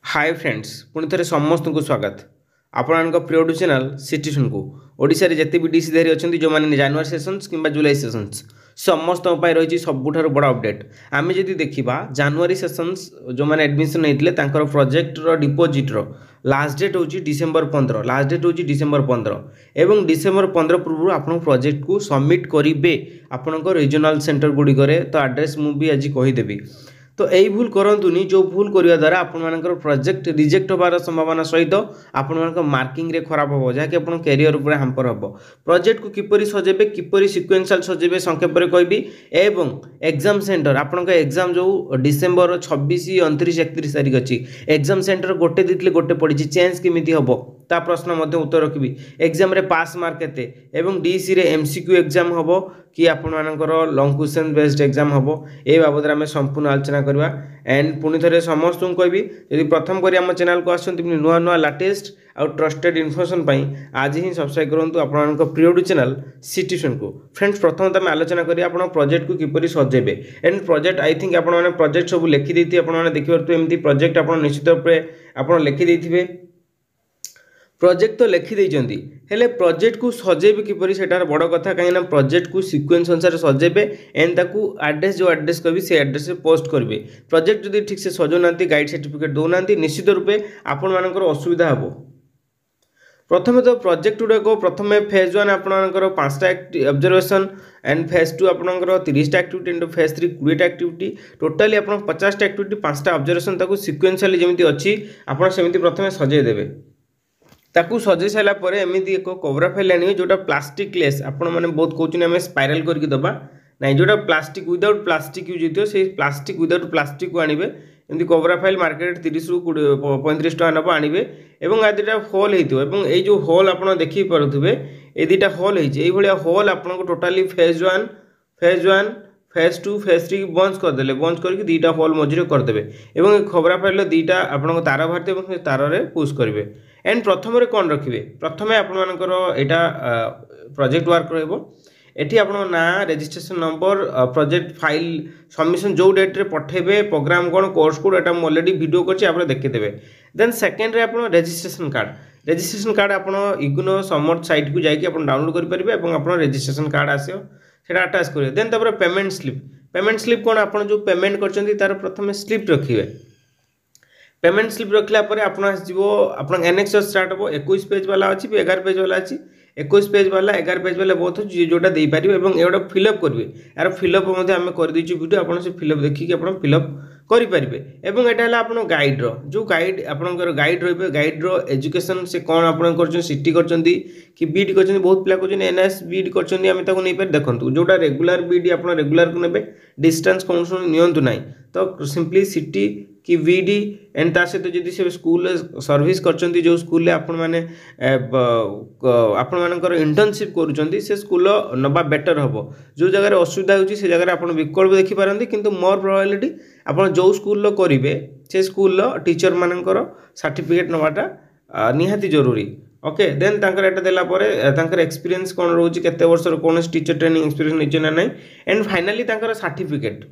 Hi friends पुणी थे समस्त को स्वागत आपण प्रिय चैनल सिटीजन को ओडिशा रे जते भी डीसी धारी अच्छा जो मैंने जानुआरी सेसन्स कि जुलाई सेसन्स समस्त रही सबुठ बड़ अपडेट आम जदि देखा जानुआरी सेसन्स जो मैंने एडमिशन होते प्रोजेक्टर डिपोजिटर लास्ट डेट हूँ डिसेम्बर 15 लास्ट डेट हूँ डिसेम्बर 15 एवं डिसेम्बर 15 पूर्व आप प्रोजेक्ट को सबमिट करेंगे आपण रिजनाल सेंटर गुड़िक तो आड्रेस मुझे आज कहीदेवी तो यही भूल करतुनि जो भूल करने द्वारा आपर प्रोजेक्ट रिजेक्ट होबार संभावना सहित आपण मार्किंग रे खराब हो जहाँकि आप कैरियर उपर हाम्पर हम प्रोजेक्ट को किपरि सजेबे किपरि सिक्वेन्शियल सजेबे संक्षेप में कहबी एवं एग्जाम सेंटर आपण एग्जाम जो डिसेम्बर 26 29 31 तारीख अच्छी एग्जाम सेंटर गोटे देते गोटे पड़ी चेंज केमी हम ता प्रश्न मध्य उत्तर रखी एग्जाम रे पास मार्क केते एवं डीसी रे एमसीक्यू एग्जाम हम कि आपण लॉन्ग क्वेश्चन बेस्ड एग्जाम हम ए बाबद आम संपूर्ण आलोचना करवा एंड पुणी थे समस्त कहबी यदि प्रथम करी आम चैनल को आसुँच नुआ नुआ लाटेस्ट आउ ट्रस्टेड इनफर्मेशन आज ही सब्सक्राइब करूँ आपण प्रिय चैनल सिटीजन को फ्रेंड्स प्रथम आम आलोचना करी आप प्रोजेक्ट को किपरि सजेबे एंड प्रोजेक्ट आई थिंक आपने प्रोजेक्ट सब लिखि आपने देखिए एमती प्रोजेक्ट आप निश्चित रूप से आप लिखिदे प्रोजेक्ट तो लिखिदेइचंती हेले प्रोजेक्ट को सजेबे किपरि सेटार बड़ कथा कहीं प्रोजेक्ट को सीक्वेंस अनुसार सजेबे एंड ताकू एड्रेस जो एड्रेस कहबी से एड्रेस पोस्ट करेंगे प्रोजेक्ट जदि ठीक से सजौना गाइड सर्टिफिकेट दौना निश्चित रूपे आपण मानकर असुविधा हम प्रथम तो प्रोजेक्ट गुड़ाक प्रथम फेज 1 आपर 5टा ऑब्जर्वेशन एंड फेज 2 आपर 30टा एक्टिविटी एंड फेज 3 20टा एक्टिविटी टोटाली आप 50टा एक्टिविटी 5टा ऑब्जर्वेशन ताकू सिक्वेन्शियली जमी अच्छी आप सेमती प्रथम सजेदेवे ताकू सजे सारापर एमती एक कवरा फाइल आने जोटा प्लास्टिक लेस आपण मैंने बहुत कहते आम स्पाइराल करके दबा ना जोटा प्लास्टिक विदाउट प्लास्टिक यूज होती है प्लास्टिक विदाउट प्लास्टिक को आने एमती कवरा फाइल मार्केट 30 ରୁ 35 टका नब आने और आ दुटा होल हो जो होल आप देखिपे ये दुटा होल होल होल आपको टोटाली फेज 1 फेज 2 फेज 3 बंद करदे बंद करके दुटा होल मझे करदे और खबरा फाइल दुटा आप तार बाहर तार में पुश करेंगे एंड प्रथम कौन रखिए प्रथम आपर यहाँ प्रोजेक्ट वर्क रही आप ना registration number project file submission जो डेट रे पठेबे प्रोग्राम कौन कोर्स कोड एटा ऑलरेडी वीडियो कर देखिदेवे देन सेकेंड रे आप रजिस्ट्रेशन कार्ड आप इग्नो समर्थ साइट को जाकि डाउनलोड करेंगे रजिस्ट्रेशन कार्ड आसो से अटाच करेंगे देन तापर पेमेंट स्लिप कौन आप जो पेमेंट कर प्रथम स्लिप रखिए पेमेंट स्लिप रखला आप एनेक्स स्टार्ट हम 21 पेज वाला अच्छी 11 पेज वाला अच्छी 21 पेज वाला 11 पेज वाला बहुत अच्छी जोटा दे पारे और ये फिलअप करेंगे यार फिलअप आम करदेचु वीडियो आप फिलअप देखिए आप फिलअप करेंगे और यहाँ आप गाइड जो गाइड आपंकर गाइड रे गाइड एजुकेशन से कौन आप सीटी कर बीड कर बहुत पिला कर एनएस बीड कर देखो जोटा रेगुलर बीड आप रेगुलर को ने डिस्टेंस कौन नियंतु ना तो सिंपली सीटी कि वीडी एंड ता सहित जदि से स्कूल सर्विस करछंती जो स्कूल आपण माने आपण मानकर इंटर्नशिप करूछंती से स्कूल नबा बेटर हबो जो जगह रे असुविधा होची से जगह रे आपण विकल्प देखि पारंती किंतु मोर प्रोबेबिलिटी आपण जो स्कूल लो करिवे से स्कूल लो टीचर मानकर सर्टिफिकेट नबाटा निहाती जरूरी ओके देन तांकर एटा देला परे तांकर एक्सपीरियंस कोन रहउची केते वर्ष रो कोन टीचर ट्रेनिंग एक्सपीरियंस निचे ना नाही एंड फाइनली तांकर सर्टिफिकेट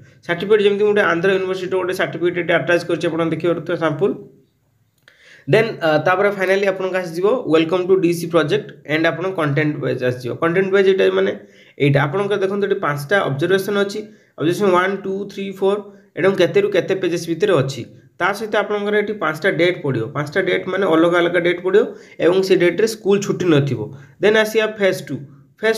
जेमति गोटे आंध्र यूनिवर्सिटी गोटे सर्टिफिकेट अटैच करछि आपण देखि परतो सैंपल देन तापर फाइनली आपन आसीबो welcome to DC project and आपन कंटेंट पेज आसीबो कंटेंट पेज एटा माने एटा आपन देखन तो 5टा ऑब्जर्वेशन अछि ऑब्जर्वेशन 1 2 3 4 एडम केते रु केते पेजेस भीतर अछि ता सहित आपनकर एटी 5टा डेट पड़ियो 5टा डेट माने अलग अलग डेट पड़ियो एवं से डेट रे स्कूल छुट्टी नथिबो देन आसिया फेज 2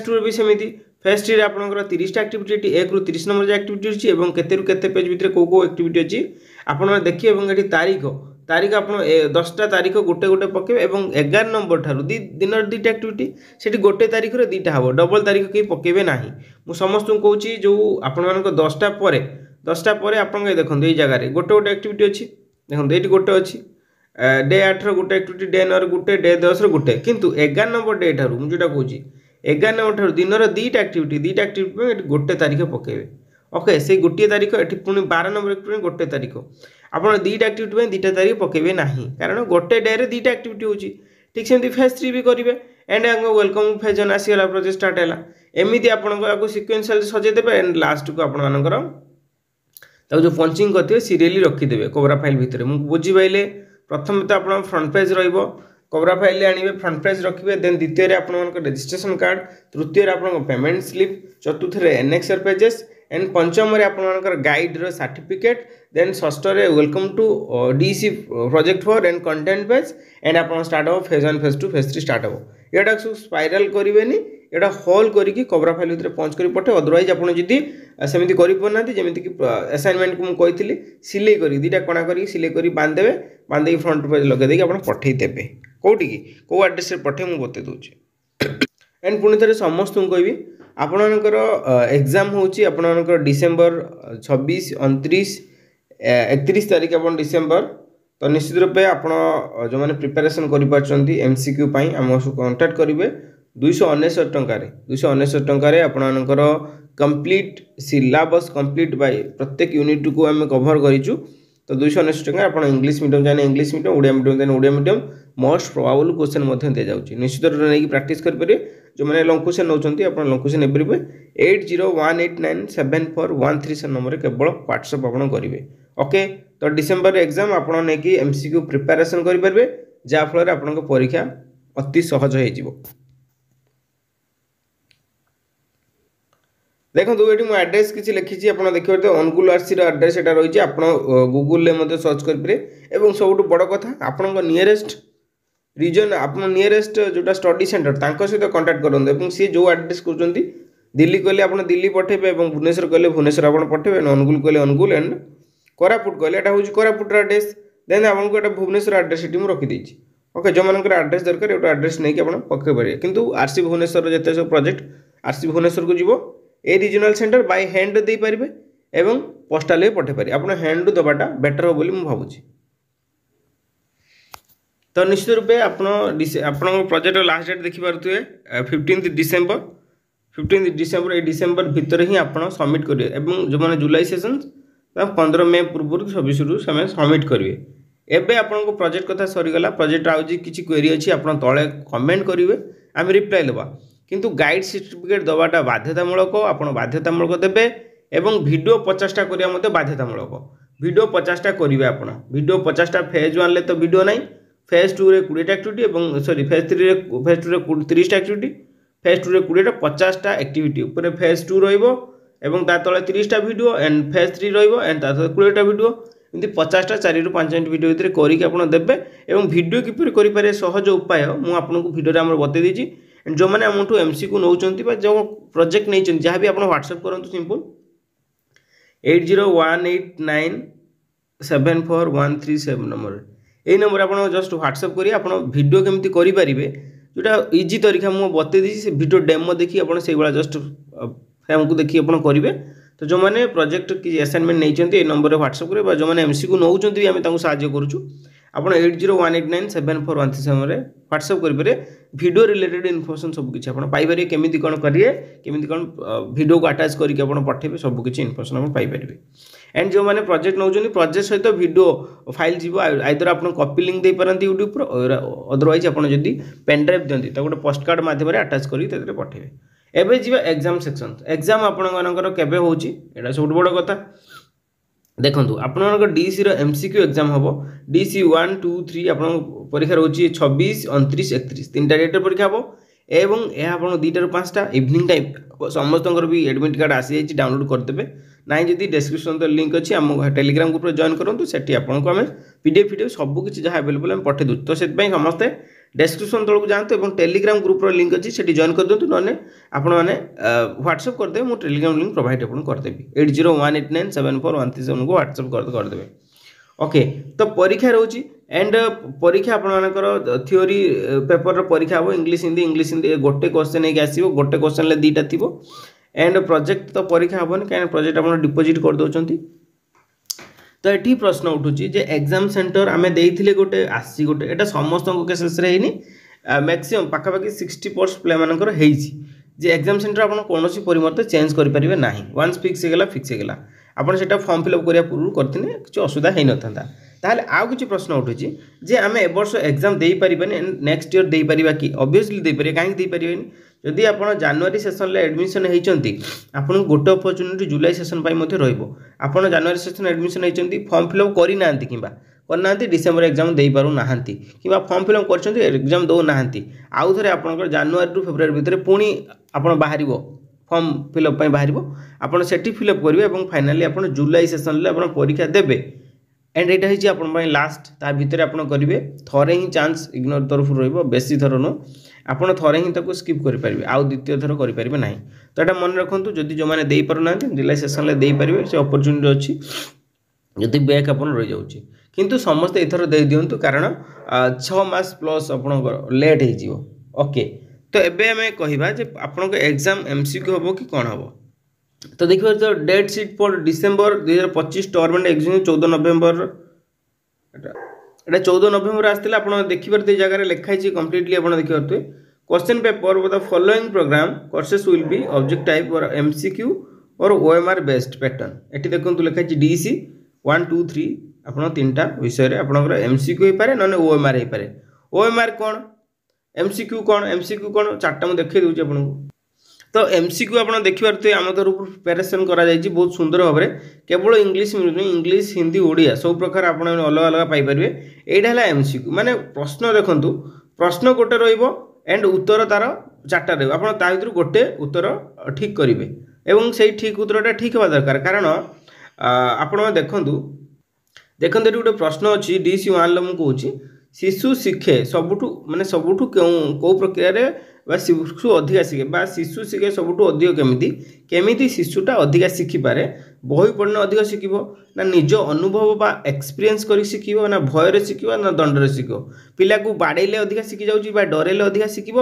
रे भी सेमिति फेज 3 रे आपनकर 30टा एक्टिविटी 1 ରୁ 30 नंबर एक्टिविटी अछि एवं केते रु केते पेज भीतर को एक्टिविटी अछि आपन देखिए एवं एटी तारीख आप 10टा तारीख गोटे गोटे पकेबे एवं 11 नंबर ठारू दिन 2टा एक्टिविटी सेठी गोटे तारीख रे 2टा हबो डबल तारीख के पकेबे नाही मु समस्त को कहूची जो आपण मानको 10टा परे आपण देखो ये जगह रे गोटे गोटे एक्टिविटी अच्छी देखो ये गोटे अच्छी डे 8 रो गोटे एक्टिविटी डे 9 रो गोटे डे 10 रो गोटे किंतु 11 नंबर डे ठारू मु जोटा कहूची 11 नंबर ठारू दिन रो 2टा एक्टिविटी गोटे तारीख पकेबे ओके से गोटे तारीख एठी पुणी 12 नंबर एक्टिविटी गोटे तारीख आपन 2टा एक्टिविटी 2टा तारीख पकेबे नाही कारण गोटे डे रे 2टा एक्टिविटी होची ठीक सेमती फेज 3 भी करिवे एंड वेलकम फेज 1 आसीगला प्रोजेक्ट स्टार्ट हैला एमिति आपन को सीक्वेंशियल सजे देबे एंड लास्ट को आपन मानकर जो पंचिंग करते सीरियली रखीदे कवरा फाइल भितर मुझे पाइले प्रथम तो आप फ्रंट पेज रहिबो कोबरा फाइल आनिबे फ्रंट पेज रखिबे देन द्वितीय रे आपन रजिस्ट्रेशन कार्ड तृतीय रे आपन पेमेंट स्लिप चतुर्थ रे एनएक्सआर पेजेस एंड पंचम रे आपन गाइड रो सर्टिफिकेट देन षष्ठ रे welcome to DC project for and content page and आपन स्टार्ट हो फेज 1 फेज 2 फेज 3 स्टार्ट हो एटा स्पाइराल करिवेनी एटा होल करिकी कोबरा फाइल भितर पहुंच करी पठे अदरवाइज आपन जदी सेमिति करि पनाती जेमिति कि असाइनमेंट को मु कहितली सिलाई करी दीटा कोना करी सिलाई करी बांध देबे बांध देकी फ्रंट पेज लगे देकी आपन पठेई देबे कोठी की को एड्रेस रे पठे मु बते दोची एंड पुणी थरे समस्त को कहबी आपनकर एग्जाम होची आपनकर डिसेंबर 26 29 31 तारिख अपन डिसेंबर तो निश्चित रूपे आपण जो माने प्रिपरेशन करि पाछंती एमसीक्यू पई हमसु कांटेक्ट करिवे 299 टंका रे 299 टंका रे आपनकर कंप्लीट सिलेबस कंप्लीट बाय प्रत्येक यूनिट को हम कवर करिचु तो 299 टंका आपण इंग्लिश मीडियम जाने इंग्लिश मीडियम ओडिया मीडियम जाने Odia medium most probable question मध्ये दे जाउची निश्चित रूपे नै प्रैक्टिस कर परिबे जो माने लॉन्ग क्वेश्चन नउचंती आपण लॉन्ग क्वेश्चन एबरिबे 8018974137 नंबर रे केवल व्हाट्सएप आपण करिवे ओके तो डिसेंबर एग्जाम आपण नै कि एमसीक्यू प्रिपरेशन करि परिबे जा फल रे आपण परीक्षा अति सहज होई जिवो देखो ये मो एड्रेस किसी लिखी आप देखिए तो अनुकूल आरसी एड्रेस एटा रही आप गूगल में सर्च करेंगे और सब बड़ कथा आपण नियरेस्ट रीजन आप नियरेस्ट जोटा स्टडी सेंटर सहित कांटेक्ट करेंगे सी जो एड्रेस कहते दिल्ली कहले आप दिल्ली पठेबे और भुवनेश्वर कहले भुवनेश्वर आप पठेबे अनुगुल कहले अनुगुल एंड कोरापुट कहले एटा होची कोरापुट एड्रेस देन आपको एटा भुवनेश्वर एड्रेस एटी मु रखी देछि ओके जो मानकर एड्रेस दरकार एटा एड्रेस नहीं कि आप पके पारे किंतु आरसी भुवनेश्वर जते सब प्रोजेक्ट आरसी भुवनेश्वर को जीवो ए रीजनल सेंटर बाय हैंड दे पारिबे एवं पोस्टल भी पठे पारे आपण हैंड दबाटा बेटर हो बोली मु भाबुची तो निश्चित रूपे आपण प्रोजेक्ट लास्ट डेट देखि पारुथुए 15 डिसेंबर ए डिसेंबर भितर ही आपण सबमिट करिवे एवं जो माने जुलाई सेशन 15 मई पूर्व 26 रु समय सबमिट करिवे एबे आपण को प्रोजेक्ट कथा सरी गला प्रोजेक्ट आउजी किछि क्वेरी अछि आपण तळे कमेंट करिवे हम रिप्लाई लेबा किंतु गाइड सर्टिफिकेट दबाटा बाध्यतामूलक आपण बाध्यतामूलक देबे एवं वीडियो 50टा करिया मते बाध्यतामूलक वीडियो 50टा करिवे आपण वीडियो 50टा फेज 1 ले तो वीडियो नाही फेज 2 रे 20टा एक्टिविटी एवं सॉरी फेज 3 रे 30टा एक्टिविटी फेज 2 रे 20टा 50टा एक्टिविटी ऊपर फेज 2 रहइबो एवं ता तळे 30टा वीडियो एंड फेज 3 रहइबो एंड ता तळे 20टा वीडियो इनती 50टा 4 रु 5 मिनिट वीडियो भितर करिके आपण देबे एवं वीडियो किपर करि पारे सहज उपाय मु आपनको वीडियो रे हमर बते दीची जो मैंने आमठू एमसीक्यू नौचंती जो प्रोजेक्ट नहीं जहाँ भी आप व्हाट्सएप करूँ सिंपल 8018974137 नंबर यही नंबर आप जस्ट व्हाट्सएप करी आप वीडियो केमती करें जोटा इजी तरीका मुझे बते दी से वीडियो डेमो देखिए आप जस्ट हमको देखिए आप करेंगे तो जो मैंने प्रोजेक्ट कि असाइनमेंट नहीं नंबर व्हाट्सएप करें जो मैंने एमसीक्यू नौचंती भी आम साहाय्य करूँ आप 8018974137 व्हाट्सएप करेंगे वीडियो रिलेटेड इनफॉरमेशन सब किसी आप पाइपर केमी कौन करेंगे केमी कौन वीडियो को अटैच करके पठेबे सब किसी इनफॉरमेशन आप पाइपर एंड जो मैंने प्रोजेक्ट नौ प्रोजेक्ट सहित वीडियो फाइल जीव आइदर आप कॉपी लिंक दे पारती यूट्यूब पर अदरवाइज आप जब पेन ड्राइव दिखती तो गोटे पोस्ट कार्ड माध्यम अटैच करके पठेबे एवं जी एग्जाम सेक्शन एग्जाम आपंकर केबे होची एटा सब बड़ कथा देखो आपंकर डीसी एमसीक्यू एग्जाम हम डीसी 1 2 3 आप परीक्षा रोचे 26 29 31 3टा डेट परीक्षा हम एवं यह आप 2टा ରୁ 5टा इवनिंग टाइम समस्त भी एडमिट कार्ड आसी जाइए डाउनलोड करदे ना जब डिस्क्रिप्शन तो लिंक अच्छी आम टेलीग्राम ग्रुप जॉइन करूँ से आपको आम पीडीएफ सबकि जहाँ अवेलेबल आम पठे दूँ तो से समस्ते डिस्क्रिप्शन तौक जातु और टेलीग्राम ग्रुप लिंक अच्छी से जॉइन कर दिखाँ ना आपण मैंने व्हाट्सएप करदे मुझे टेलीग्राम लिंक प्रोवाइड आपको करदेवी 8018974137 को व्हाट्सएप करदे ओके तो परीक्षा रोची एंड परीक्षा आपंकर थ्योरी पेपर परीक्षा हम इंग्लिश हिंदी गोटे क्वेश्चन एक आसो गोटे क्वेश्चन 2टा थी एंड प्रोजेक्ट तो परीक्षा हेनी कहीं प्रोजेक्ट आप डिपोजिट कर दौरान तो ये प्रश्न उठूँ जे एग्जाम सेंटर आम देते गोटे आसी गोटे यहाँ समस्त केसेस मैक्सीम पाखापाखि 60% पिला मानकर जे एग्जाम सेंटर आप कौन परिवर्तन चेंज करेंगे ना वन्स फिक्स होगा आपड़ से फॉर्म फिलअप करने पूर्व करते किसी असुविधा हो ना ताहले आउ किसी प्रश्न उठूँ जे आम ए वर्ष एग्जाम दे पारे नेक्स्ट ईयर दे पारिबा कि ऑब्वियसली दे पारे कहीं दे पारे जदि आप जनवरी सेशन एडमिशन होती आपको गोटे अपॉर्चुनिटी जुलाई सेशन पर आप जनवरी सेशन एडमिशन होती फॉर्म फिलअप करना कि करना डिसेम्बर एग्जाम दे पारु नाहांती किंबा फॉर्म फिलअप करछन्ती एग्जाम दो नाहांती आउ थरे आपनकर जनवरी टू फेब्रुआरी भितर पुणी आपण बाहरिबो फॉर्म फिलअप बाहर आपड़ से फिलअप करेंगे और फाइनाली आप जुलाई सेसन में आप परीक्षा देवे एंड यहाँ होती लास्ट ता भितर आप करेंगे थरे ही चांस इग्नोर तरफ रेसी थर नु आप थरे ही स्किप करेंगे आउ द्वितीय थर करेंगे ना तो यहाँ मन रखु जदि जो मैंने दे पारना जुलाई सेसन में दे पारे से अपरच्युनिटी अच्छी जदि बैक आप रही जाऊँगी किंतु समस्ते एथर दे दिंतु कारण 6 मास प्लस आप लेट हो ओके तो एबे हमें कहवा जे आपन को एग्जाम एमसीक्यू होबो कि कौन होबो तो देखिए तो date sheet for December 2025 term end exam 14 November एटा 14 नवेम्बर आस्तिला आपन देखि परते जगह रे लिखाई छी कंप्लीटली आपन देखि परते question paper with the following programme courses will be object type और एमसीक्यू और ओएमआर बेस्ड पैटर्न एटी देखंतु लिखाई छी डीसी 1 2 3 आपन तीनटा विषय रे आपन एमसीक्यू हे पारे न ओएमआर हे पारे ओएमआर कोन एमसीक्यू कौन चार्टा मुझे देखिए दूसरी आपको तो एमसीक्यू आप देखिए आम तरफ प्रिपेरेसन करा बहुत सुंदर भाव में केवल इंग्लीश मिलूनी इंग्लीश हिंदी ओडिया सब प्रकार आप अलग अलग पाइपर यहाँ है एमसीक्यू माने प्रश्न देखु प्रश्न गोटे एंड उत्तर तार चार्टा रहा गोटे उत्तर ठीक करेंगे और से ठीक उत्तरटा ठीक हवा दरकार कारण आप देखु देखते गोटे प्रश्न अच्छी डीसी 1 मुझे शिशु शिखे सबुठू माने सबुठू कौ प्रक्रिया शिशु अधिका शिखे शिशु शिखे सबुठू अधिक केमिति शिशुटा अधिका शिखिपारे बही पढ़ने अधिक शिखिब ना निज अनुभव बा एक्सपीरियंस करी शिखिब ना भय शिखिब ना दंडरे शिखिब पिला को बाड़ेले अधिका शिखि जाउची बा डरेले अधिका शिखिब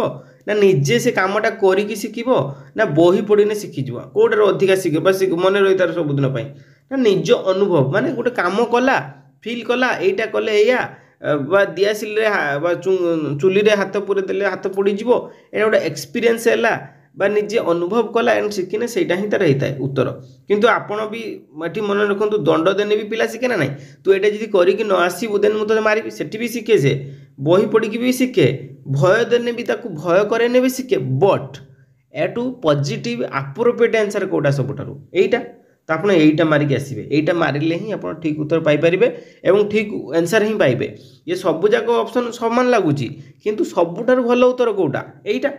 ना निजे से कामटा करिकी शिखिब ना बही पढ़ने शिखिजिव कोटार अधिका शिखे मन रही तार सबुदिन ना निज अनुभव माने गोटे काम कला फिल कला एटा कले या दियासिल चुली रे हाथ पूरे देले हाथ पड़ी जीवो एटा गोटे एक्सपीरियंस है निजे अनुभव कला एंड शिखिने सेटा ही तार होता है उत्तर किंतु आपण भी एटी मन रखु दंड देने भी पिला शिखे ना नहीं तू एटा जदि करिक न आसीबु देन मुझे मारिबी सेठी भी शिखे से बही पढ़ी भी शिखे भय देने भी ताकू भय करे भी शिखे बट एटू पॉजिटिव अप्रोप्रिएट आंसर कोटा सबुठारु एटा तो आप यहीटा मारिक आसवे यहीटा मारे ही आप ठीक उत्तर पाइपर और ठीक आंसर ही पाइबे ये सबू जाक ऑप्शन समान लगुच किंतु सबुठार भल उत्तर कौटा यहीटा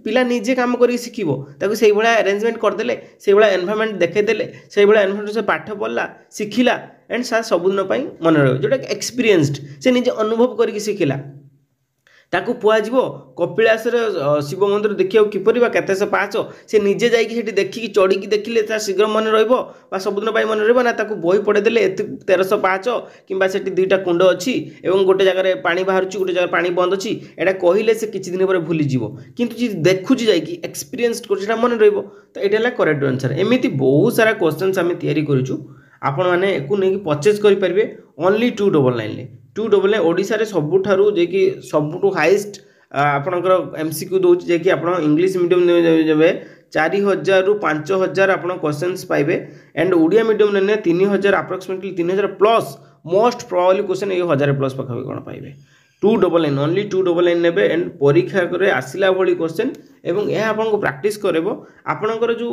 पिला निजे काम कर शिखिबो ताको सेही भला अरेंजमेंट करदेले सेही भला एनवायरनमेंट देखेदेले सेही भला एनवायरनमेंट से पाठ पढ़ला शिखिला एंड सा सबुदिन पई मन रहे जोटा एक्सपीरियंस्ड से निजे अनुभव करके शिखिला ताकू पुआजिबो कपिलास शिव मंदिर देखिए किपरि बा केते से पाच से निजे जाइकी सेठी देखिकी चढ़ी देखिले ता शीघ्र मन रहिबो बा सबुदिन पई मन रहिबो ना ताकू बही पढ़े देले 1300 पाच किंबा सेठी दुईटा कुंड अछि एवं गोटे जगह पानी बाहरछि गोटे जगह पानी बंद अछि एटा कहिले से किछि दिन पर भूली जीवो किंतु जे देखुछि जाइकी एक्सपीरियंस करछिना मन रहिबो तो एटा ला करेक्ट आंसर एमिति बहुत सारा क्वेश्चंस आमे तयारी करूछु आपण माने एकु नै परचेज करि परिबे ओनली 299 ले 299 ओडिसा रे सबुठारु जे कि सबुठु हाईएस्ट आपनकर एमसीक्यू दोछि जे कि आपण इंग्लिश मीडियम जेबे 4000 रु 5000 आपण क्वेश्चंस पाइबे एंड ओडिया मीडियम ने 3000 approximately 3000 plus most probably question ये 1000 प्लस पाखा कोन पाइबे 299 ओनली 299 नेबे एंड परीक्षा करे आसिला भली क्वेश्चन एवं यह आपन को प्रैक्टिस करबो आपनकर जो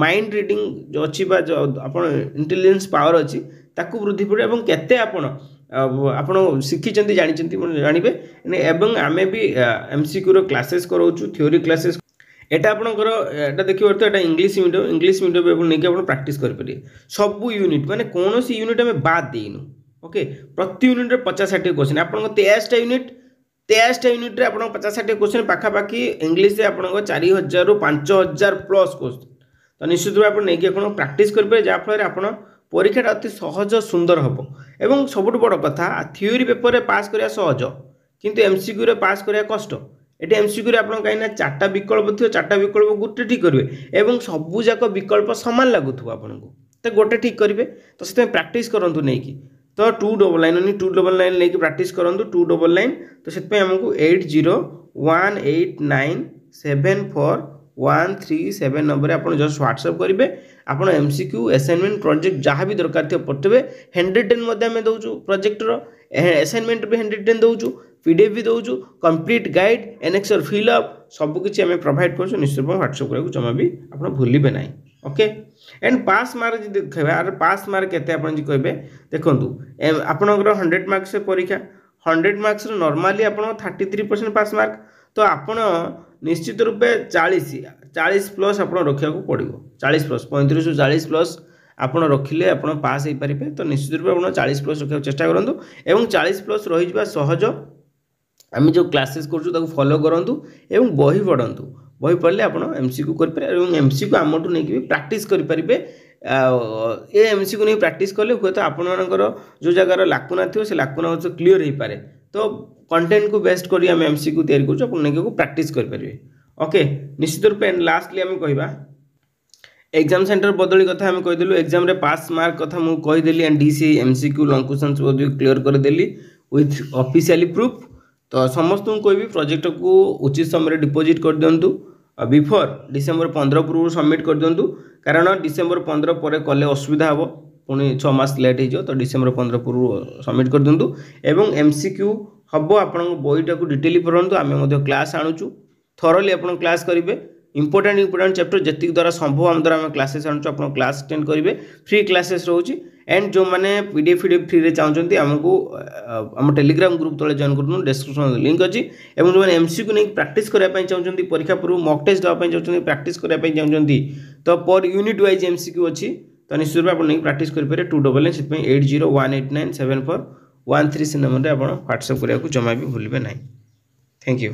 माइंड रीडिंग जो अछि बा जो आपन इंटेलिजेंस पावर अछि ताकू वृद्धि पड़े एवं केते आपन शिखिचंती जानिचंती जानिबे एवं आमे भी एमसीक्यू रो क्लासेस कराउछु थ्योरी क्लासेस एटा आपनकर एटा देखियो तो एटा इंग्लिश मीडियम एवं नेके आपन प्रैक्टिस करि परिए सब यूनिट माने कोनोसी यूनिट में बाद देइनु ओके प्रति यूनिट रे 50-60 क्वेश्चन आपन 23टा यूनिट रे आपन 50-60 क्वेश्चन पाखा पाखी इंग्लिश रे आपन 4000 रु 5000 प्लस क्वेश्चन तो निश्चित रूप आपन नेके आपन प्रैक्टिस करबे जा फल आपन परीक्षा अति सहज सुंदर हम एवं सबुठ बड़ कथा थ्योरी पेपर रे पास करिया सहज किंतु एमसीक्यू रे पास करिया कष्ट एटे एमसीक्यू रे आपन कहीं ना 4टा विकल्प थियो 4टा विकल्प गोटे ठीक करिवे एवं सबु जाक विकल्प समान लागुथु आपन को तो गोटे ठीक करिवे तो सेते प्रैक्टिस करंतु नै कि तो 299 लेके प्रैक्टिस करंतु 299 तो सेते हमको 8018974137 नंबर आपन जस्ट व्हाट्सएप करिवे आपन एमसीक्यू असाइनमेंट प्रोजेक्ट जहाँ भी दरकार थियो पठबे 110 मध्ये हम दउछु प्रोजेक्ट रो असाइनमेंट भी 110 दउछु पीडीएफ भी दउछु complete guide annexure fill up सब किछि हम प्रोवाइड करछु निश्चित व्हाट्सएप करके जमा भी आपन भूलिबे नाही। ओके एंड पास मार्क जी देखा यार पास मार्क केते आपण जी कहबे देखंतु आपनकर 100 मार्क्स परीक्षा 100 मार्क्स नॉर्मली आपण 33% पास मार्क तो आपण निश्चित रूपे 40 प्लस आपण रखिया को पड़िबो 40 प्लस 35 रु 40 प्लस आपण रखिले आपण पास हो पारे तो निश्चित रूपे आपण 40 प्लस रखिया चेष्टा करंतु एवं 40 प्लस रही जिबा सहज आम जो क्लासेस करूँ फॉलो करूँ एवं बही पढ़ु बही पढ़ले आप एमसीक्यू करें एमसीक्यू आमठू नहीं प्रैक्टिस करेंगे ये एमसीक्यू नहीं प्रैक्टिस कले हे तो आपर जो जगार लाकुना थी से लाकुना क्लीयर हो पाए तो कंटेंट को बेस्ट करी आम एमसीक्यू तैयारी करूँ प्रैक्टिस करेंगे ओके निश्चित रूपे लास्टली आम कहवा एग्जाम सेंटर बदली कथा आम कहीदेलु एग्जाम रे पास मार्क कथा मुझे कहीदेली and DC MCQ long questions clear करदेली विथ ऑफिशियली प्रूफ तो समस्त को कोई भी प्रोजेक्ट को उचित समय डिपोजिट कर दिंतु बिफोर डिसेंबर 15 पूर्व सबमिट कर दिंतु कारण डिसेंबर 15 पर कले असुविधा हे पुणी 6 मास लेट हो तो डिसेंबर 15 पूर्व सबमिट कर दिंतु एवं एमसीक्यू हम आपण बहीटा को डिटेली पढ़ु आम क्लास आणुचु थरोली आप क्लास करेंगे इंपोर्टेंट चैप्टर जी द्वारा संभव आम द्वारा आम क्लासेस आणुचु आप क्लास अटेंड करेंगे फ्री क्लासेस रोचे एंड जो मैंने पीडीएफ फ्री रे चाहते आमको आम टेलीग्राम ग्रुप तले जॉइन कर डिस्क्रिप्शन लिंक अच्छी और जो एमसीक्यू नहीं प्रैक्टिस करने चाहते परीक्षा पूर्व मॉक टेस्ट देवाई चाहते प्रैक्टिस करने चाहते तो पर यूनिट वाइज एमसीक्यू अच्छी तो निश्चित रूप आप प्रैक्टिस करेंगे 2918974113 से नंबर में आप व्हाट्सएप करने को जमा भी भूलें ना थैंक यू।